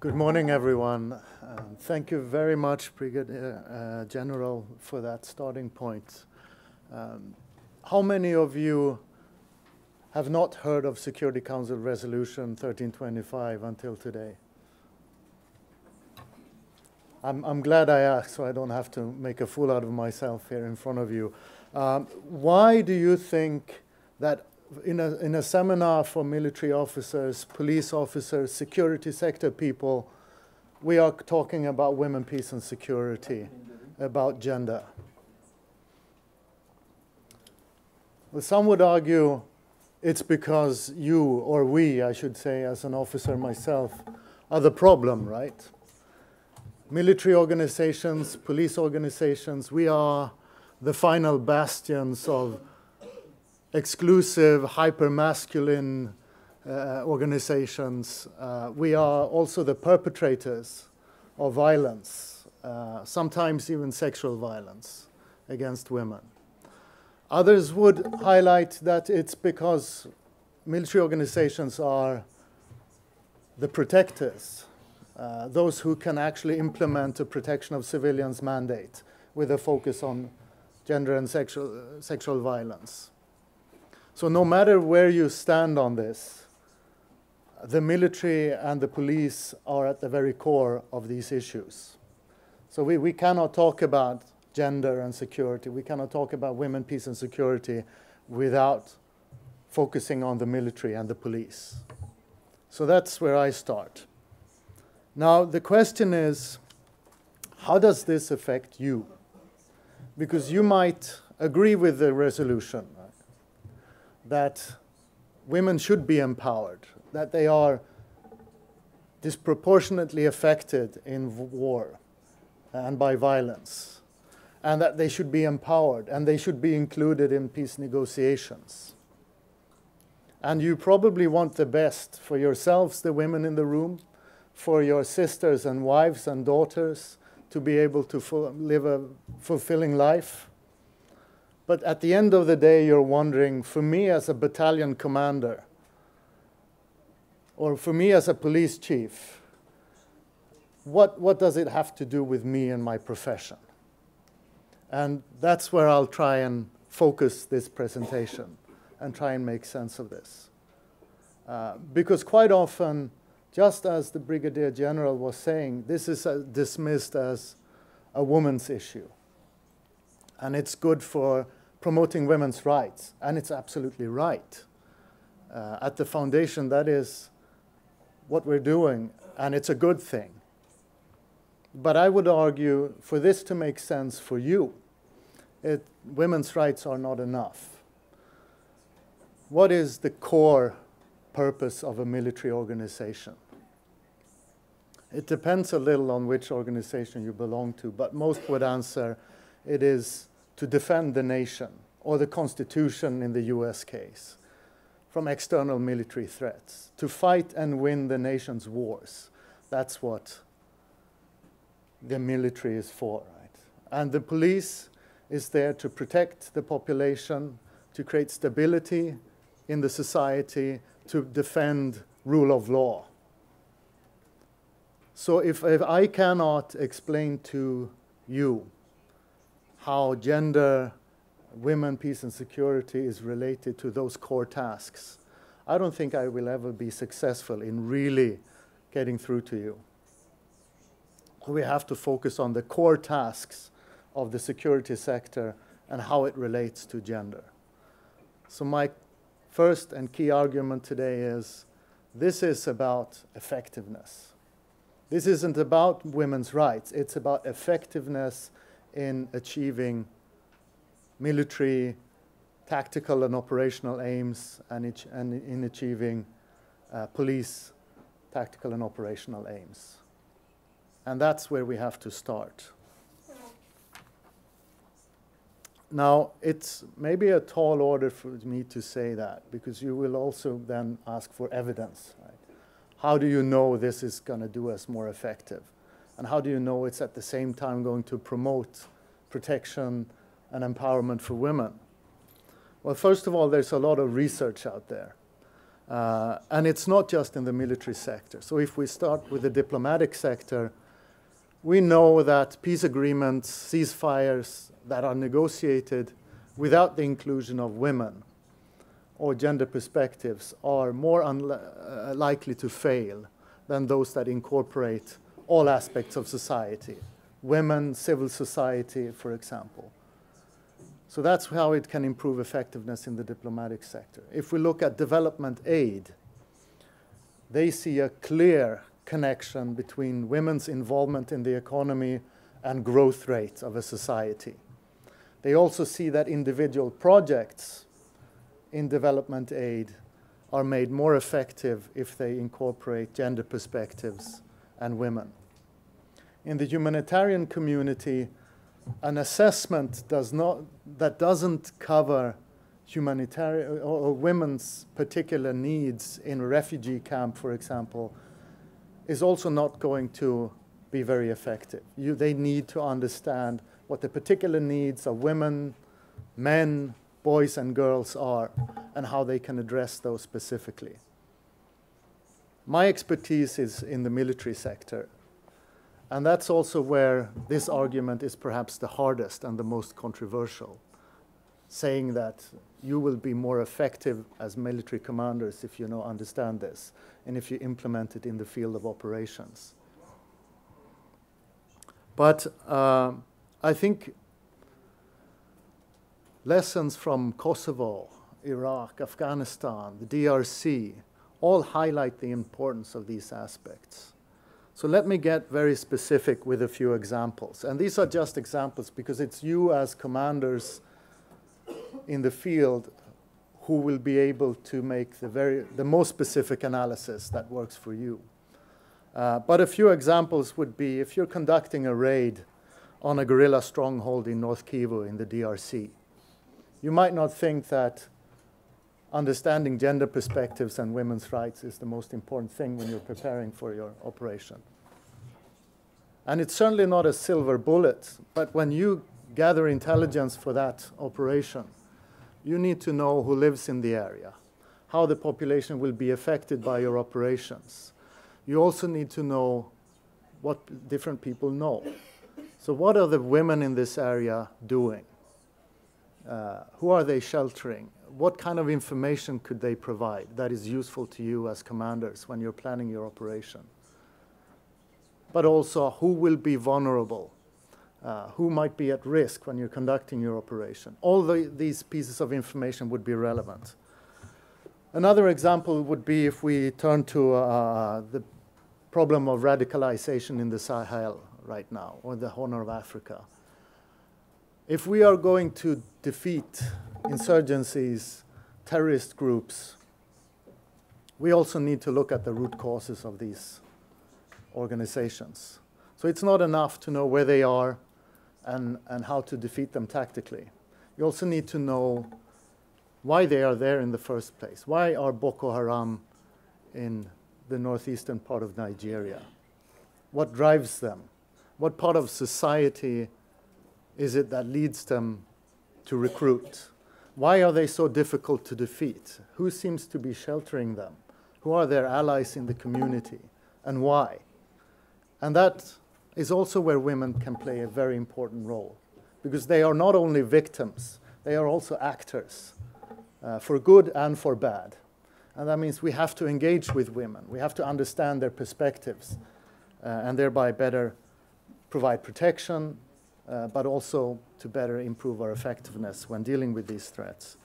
Good morning, everyone. Thank you very much, Brigadier General, for that starting point. How many of you have not heard of Security Council Resolution 1325 until today? I'm glad I asked, so I don't have to make a fool out of myself here in front of you. Why do you think that in a seminar for military officers, police officers, security sector people, we are talking about women, peace and security, about gender? Well, some would argue it's because you, or we, I should say, as an officer myself, are the problem, right? Military organizations, police organizations, we are the final bastions of exclusive, hyper-masculine organizations. We are also the perpetrators of violence, sometimes even sexual violence against women. Others would highlight that it's because military organizations are the protectors, those who can actually implement a protection of civilians mandate with a focus on gender and sexual violence. So no matter where you stand on this, the military and the police are at the very core of these issues. So we cannot talk about gender and security, we cannot talk about women, peace and security without focusing on the military and the police. So that's where I start. Now the question is, how does this affect you? Because you might agree with the resolution that women should be empowered, that they are disproportionately affected in war and by violence, and that they should be empowered and they should be included in peace negotiations. And you probably want the best for yourselves, the women in the room, for your sisters and wives and daughters to be able to live a fulfilling life. But at the end of the day, you're wondering, for me as a battalion commander, or for me as a police chief, what does it have to do with me and my profession? And that's where I'll try and focus this presentation and try and make sense of this. Because quite often, just as the Brigadier General was saying, this is dismissed as a woman's issue. And it's good for promoting women's rights, and it's absolutely right. At the foundation, that is what we're doing, and it's a good thing. But I would argue, for this to make sense for you, women's rights are not enough. What is the core purpose of a military organization? It depends a little on which organization you belong to, but most would answer it is to defend the nation, or the Constitution in the US case, from external military threats, to fight and win the nation's wars. That's what the military is for, right? And the police is there to protect the population, to create stability in the society, to defend rule of law. So if I cannot explain to you how gender, women, peace and security is related to those core tasks, I don't think I will ever be successful in really getting through to you. We have to focus on the core tasks of the security sector and how it relates to gender. So my first and key argument today is this is about effectiveness. This isn't about women's rights, it's about effectiveness in achieving military, tactical and operational aims, and in achieving police tactical and operational aims. And that's where we have to start. Now, it's maybe a tall order for me to say that, because you will also then ask for evidence, right? How do you know this is going to do us more effective? And how do you know it's at the same time going to promote protection and empowerment for women? Well, first of all, there's a lot of research out there. And it's not just in the military sector. So if we start with the diplomatic sector, we know that peace agreements, ceasefires that are negotiated without the inclusion of women or gender perspectives are more likely to fail than those that incorporate all aspects of society, women, civil society, for example. So that's how it can improve effectiveness in the diplomatic sector. If we look at development aid, they see a clear connection between women's involvement in the economy and growth rate of a society. They also see that individual projects in development aid are made more effective if they incorporate gender perspectives and women. In the humanitarian community, an assessment that doesn't cover humanitarian or women's particular needs in a refugee camp, for example, is also not going to be very effective. They need to understand what the particular needs of women, men, boys and girls are, and how they can address those specifically. My expertise is in the military sector, and that's also where this argument is perhaps the hardest and the most controversial, saying that you will be more effective as military commanders if you understand this, and if you implement it in the field of operations. But I think lessons from Kosovo, Iraq, Afghanistan, the DRC, all highlight the importance of these aspects. So let me get very specific with a few examples. And these are just examples because it's you as commanders in the field who will be able to make the most specific analysis that works for you. But a few examples would be if you're conducting a raid on a guerrilla stronghold in North Kivu in the DRC, you might not think that understanding gender perspectives and women's rights is the most important thing when you're preparing for your operation. And it's certainly not a silver bullet, but when you gather intelligence for that operation, you need to know who lives in the area, how the population will be affected by your operations. You also need to know what different people know. So what are the women in this area doing? Who are they sheltering? What kind of information could they provide that is useful to you as commanders when you're planning your operation? But also, who will be vulnerable? Who might be at risk when you're conducting your operation? All these pieces of information would be relevant. Another example would be if we turn to the problem of radicalization in the Sahel right now, or the Horn of Africa. If we are going to defeat insurgencies, terrorist groups, we also need to look at the root causes of these organizations. So it's not enough to know where they are and how to defeat them tactically. You also need to know why they are there in the first place. Why are Boko Haram in the northeastern part of Nigeria? What drives them? What part of society is it that leads them to recruit? Why are they so difficult to defeat? Who seems to be sheltering them? Who are their allies in the community? And why? And that is also where women can play a very important role, because they are not only victims, they are also actors, for good and for bad. And that means we have to engage with women. We have to understand their perspectives, and thereby better provide protection, but also to better improve our effectiveness when dealing with these threats.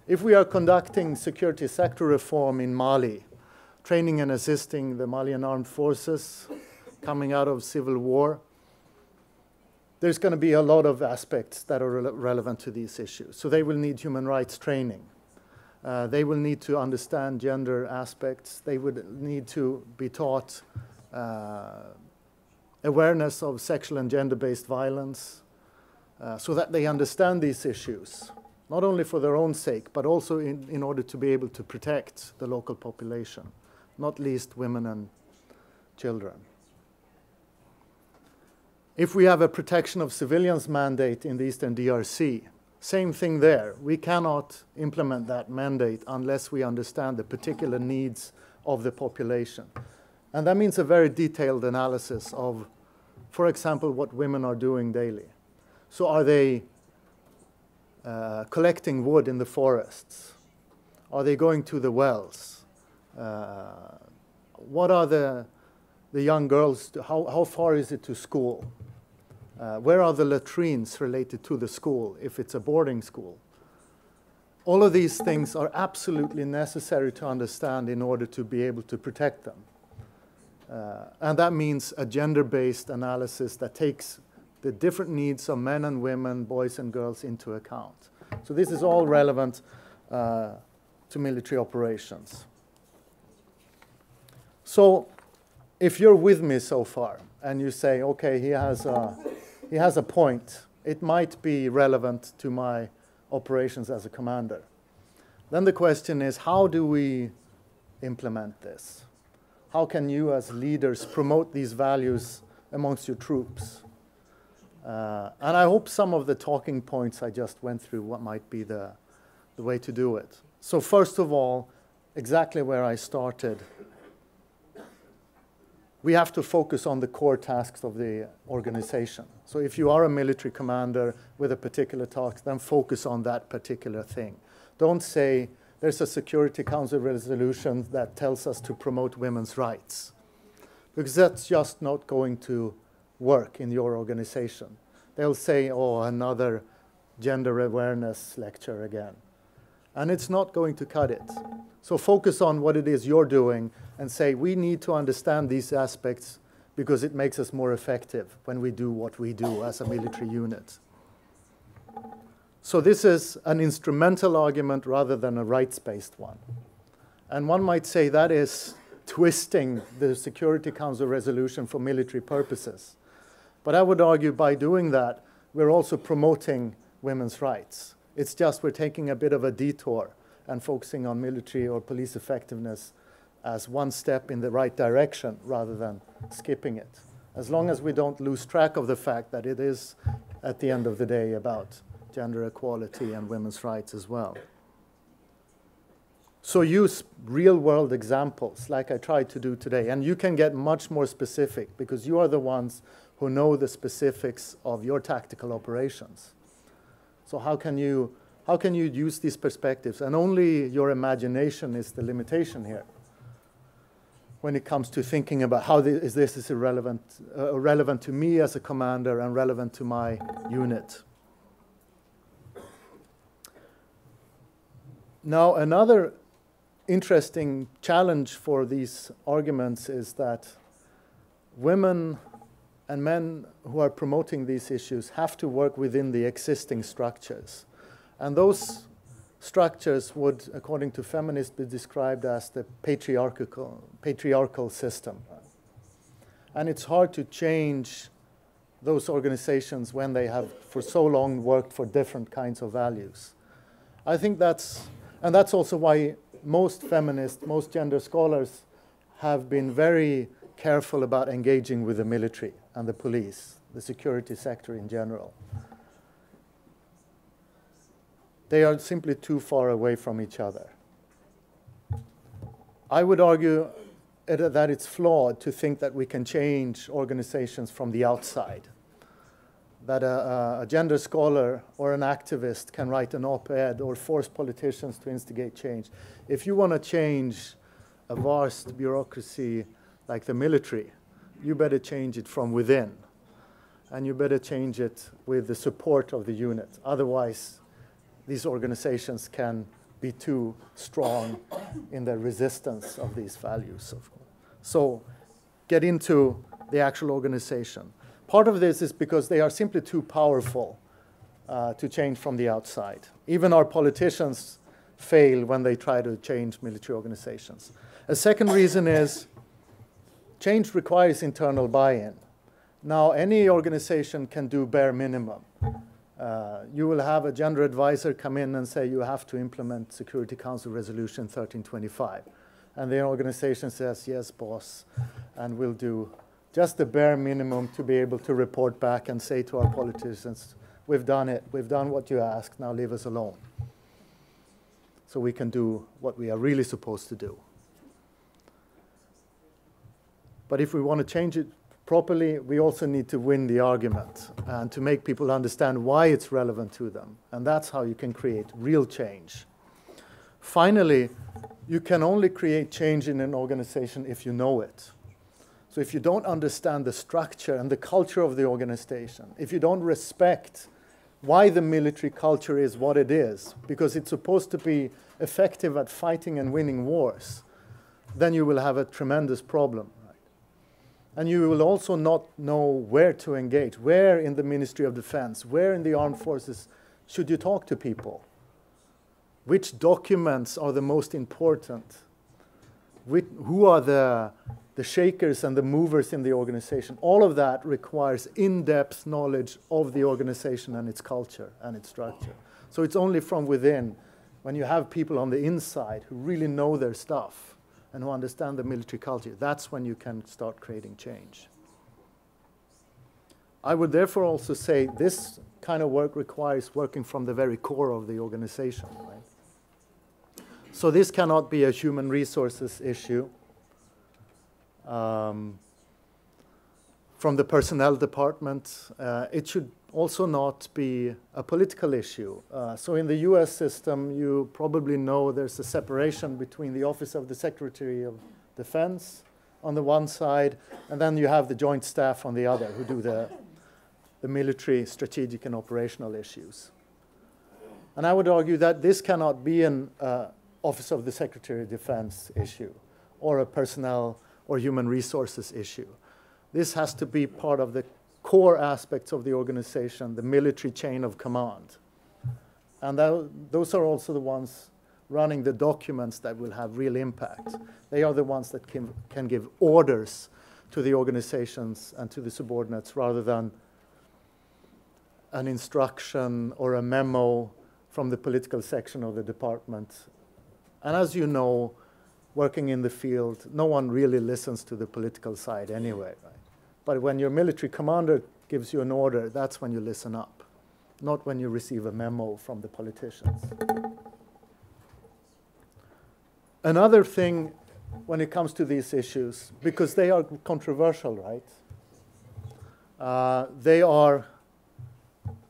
If we are conducting security sector reform in Mali, training and assisting the Malian armed forces coming out of civil war, there's going to be a lot of aspects that are relevant to these issues. So they will need human rights training. They will need to understand gender aspects. They would need to be taught awareness of sexual and gender-based violence, so that they understand these issues, not only for their own sake, but also in order to be able to protect the local population, not least women and children. If we have a protection of civilians mandate in the Eastern DRC, Same thing there. We cannot implement that mandate unless we understand the particular needs of the population. And that means a very detailed analysis of, for example, what women are doing daily. So are they collecting wood in the forests? Are they going to the wells? What are the young girls, how far is it to school? Where are the latrines related to the school, if it's a boarding school? All of these things are absolutely necessary to understand in order to be able to protect them. And that means a gender-based analysis that takes the different needs of men and women, boys and girls into account. So this is all relevant to military operations. So if you're with me so far and you say, okay, he has a point, it might be relevant to my operations as a commander. Then the question is, how do we implement this? How can you as leaders promote these values amongst your troops? And I hope some of the talking points I just went through what might be the way to do it. So first of all, exactly where I started, we have to focus on the core tasks of the organization. So if you are a military commander with a particular task, then focus on that particular thing. Don't say, there's a Security Council resolution that tells us to promote women's rights, because that's just not going to work in your organization. They'll say, oh, another gender awareness lecture again. And it's not going to cut it. So focus on what it is you're doing and say, we need to understand these aspects because it makes us more effective when we do what we do as a military unit. So this is an instrumental argument rather than a rights-based one. And one might say that is twisting the Security Council resolution for military purposes. But I would argue by doing that, we're also promoting women's rights. It's just we're taking a bit of a detour and focusing on military or police effectiveness as one step in the right direction rather than skipping it. As long as we don't lose track of the fact that it is, at the end of the day, about gender equality and women's rights as well. So use real-world examples like I tried to do today. And you can get much more specific because you are the ones who know the specifics of your tactical operations. So how can you use these perspectives? And only your imagination is the limitation here when it comes to thinking about how this is relevant to me as a commander and relevant to my unit. Now, another interesting challenge for these arguments is that women and men who are promoting these issues have to work within the existing structures. And those structures would, according to feminists, be described as the patriarchal system. And it's hard to change those organizations when they have for so long worked for different kinds of values. I think that's also why most feminists, most gender scholars have been very careful about engaging with the military and the police, the security sector in general. They are simply too far away from each other. I would argue that it's flawed to think that we can change organizations from the outside, that a gender scholar or an activist can write an op-ed or force politicians to instigate change. If you want to change a vast bureaucracy like the military, you better change it from within. And you better change it with the support of the unit. Otherwise, these organizations can be too strong in their resistance of these values. So get into the actual organization. Part of this is because they are simply too powerful to change from the outside. Even our politicians fail when they try to change military organizations. A second reason is change requires internal buy-in. Now, any organization can do bare minimum. You will have a gender advisor come in and say you have to implement Security Council Resolution 1325. And the organization says, yes, boss, and we'll do just the bare minimum to be able to report back and say to our politicians, we've done it, we've done what you asked, now leave us alone. So we can do what we are really supposed to do. But if we want to change it properly, we also need to win the argument and to make people understand why it's relevant to them. And that's how you can create real change. Finally, you can only create change in an organization if you know it. So if you don't understand the structure and the culture of the organization, if you don't respect why the military culture is what it is, because it's supposed to be effective at fighting and winning wars, then you will have a tremendous problem. And you will also not know where to engage, where in the Ministry of Defense, where in the armed forces should you talk to people? Which documents are the most important? Who are the shakers and the movers in the organization? All of that requires in-depth knowledge of the organization and its culture and its structure. So it's only from within, when you have people on the inside who really know their stuff and who understand the military culture, that's when you can start creating change. I would therefore also say this kind of work requires working from the very core of the organization, right? So this cannot be a human resources issue. From the personnel department, it should also not be a political issue. So in the US system, you probably know there's a separation between the Office of the Secretary of Defense on the one side, and then you have the Joint Staff on the other, who do the military, strategic, and operational issues. And I would argue that this cannot be an Office of the Secretary of Defense issue, or a personnel or human resources issue. This has to be part of the core aspects of the organization, the military chain of command. And those are also the ones running the documents that will have real impact. They are the ones that can give orders to the organizations and to the subordinates rather than an instruction or a memo from the political section of the department. And as you know, working in the field, no one really listens to the political side anyway, right? But when your military commander gives you an order, that's when you listen up, not when you receive a memo from the politicians. Another thing when it comes to these issues, because they are controversial, right? They are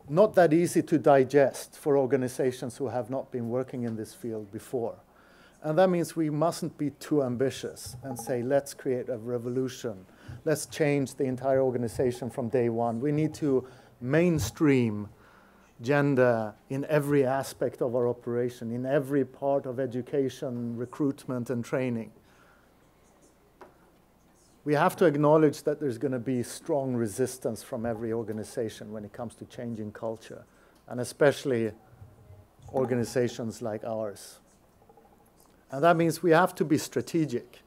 not that easy to digest for organizations who have not been working in this field before. And that means we mustn't be too ambitious and say, let's create a revolution. Let's change the entire organization from day one. We need to mainstream gender in every aspect of our operation, in every part of education, recruitment, and training. We have to acknowledge that there's going to be strong resistance from every organization when it comes to changing culture, and especially organizations like ours. And that means we have to be strategic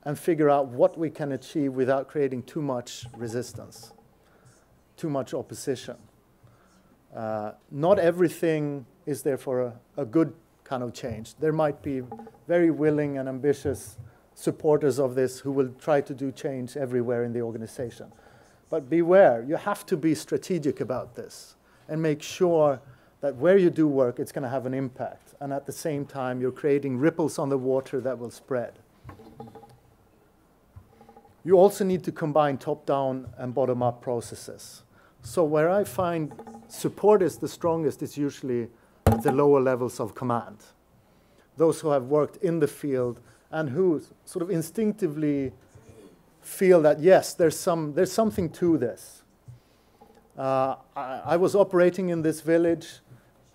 and figure out what we can achieve without creating too much resistance, too much opposition. Not everything is therefore a good kind of change. There might be very willing and ambitious supporters of this who will try to do change everywhere in the organization. But beware, you have to be strategic about this and make sure that where you do work, it's going to have an impact. And at the same time, you're creating ripples on the water that will spread. You also need to combine top-down and bottom-up processes. So where I find support is the strongest is usually at the lower levels of command. Those who have worked in the field and who sort of instinctively feel that, yes, there's something to this. I was operating in this village,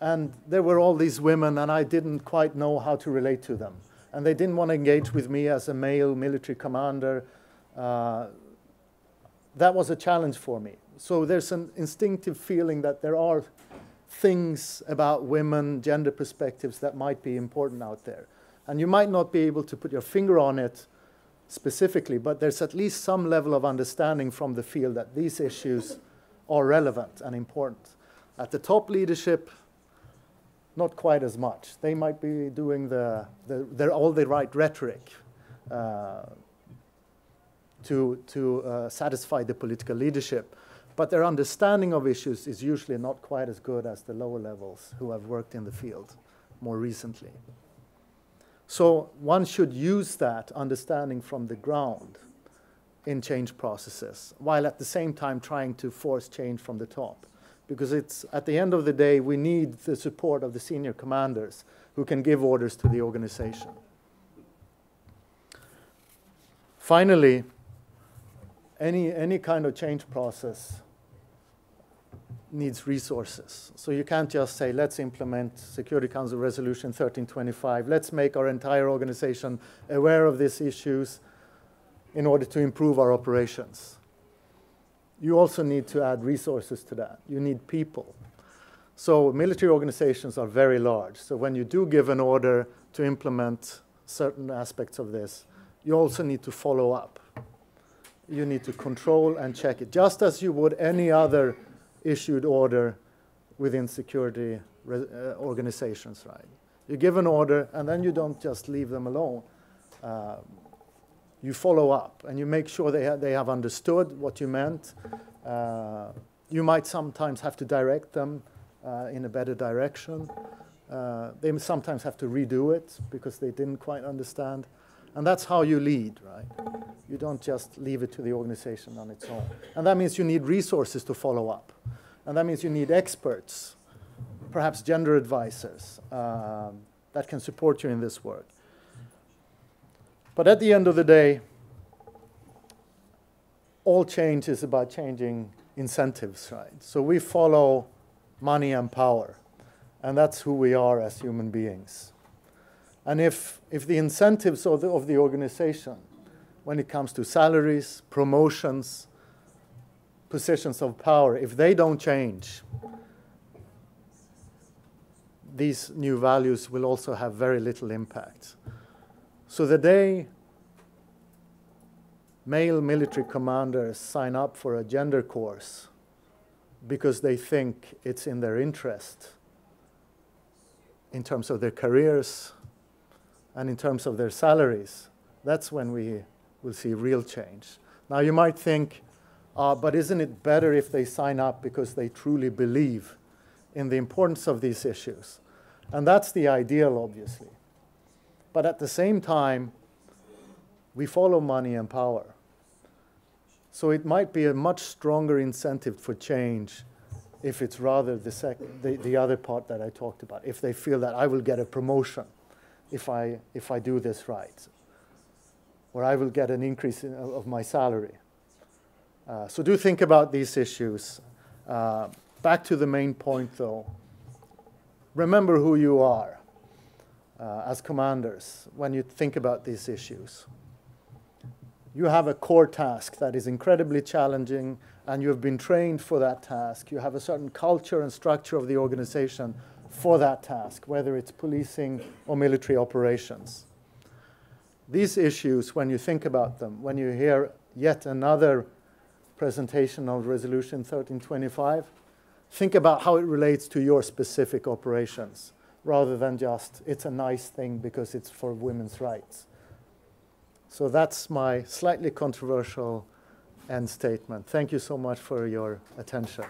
and there were all these women, and I didn't quite know how to relate to them. And they didn't want to engage with me as a male military commander. That was a challenge for me. So there's an instinctive feeling that there are things about women, gender perspectives that might be important out there. And you might not be able to put your finger on it specifically, but there's at least some level of understanding from the field that these issues are relevant and important. At the top leadership, not quite as much. They might be doing all the right rhetoric to satisfy the political leadership. but their understanding of issues is usually not quite as good as the lower levels who have worked in the field more recently. So one should use that understanding from the ground in change processes, while at the same time trying to force change from the top. Because it's, at the end of the day, we need the support of the senior commanders who can give orders to the organization. Finally, any kind of change process needs resources. So you can't just say, let's implement Security Council Resolution 1325, let's make our entire organization aware of these issues in order to improve our operations. You also need to add resources to that. You need people. So military organizations are very large. So when you do give an order to implement certain aspects of this, you also need to follow up. You need to control and check it, just as you would any other issued order within security organizations, right? You give an order, and then you don't just leave them alone. You follow up, and you make sure they have understood what you meant. You might sometimes have to direct them in a better direction. They sometimes have to redo it because they didn't quite understand. And that's how you lead, right? You don't just leave it to the organization on its own. And that means you need resources to follow up. And that means you need experts, perhaps gender advisors, that can support you in this work. But at the end of the day, all change is about changing incentives, right? So we follow money and power, and that's who we are as human beings. And if the incentives of the organization, when it comes to salaries, promotions, positions of power, if they don't change, these new values will also have very little impact. So the day male military commanders sign up for a gender course because they think it's in their interest in terms of their careers and in terms of their salaries, that's when we will see real change. Now you might think, but isn't it better if they sign up because they truly believe in the importance of these issues? And that's the ideal, obviously. But at the same time, we follow money and power. So it might be a much stronger incentive for change if it's rather the other part that I talked about, if they feel that I will get a promotion if I do this right, or I will get an increase of my salary. So do think about these issues. Back to the main point, though. Remember who you are as commanders when you think about these issues. You have a core task that is incredibly challenging, and you have been trained for that task. You have a certain culture and structure of the organization for that task, whether it's policing or military operations. These issues, when you think about them, when you hear yet another presentation of Resolution 1325, think about how it relates to your specific operations, rather than just, it's a nice thing because it's for women's rights. So that's my slightly controversial end statement. Thank you so much for your attention.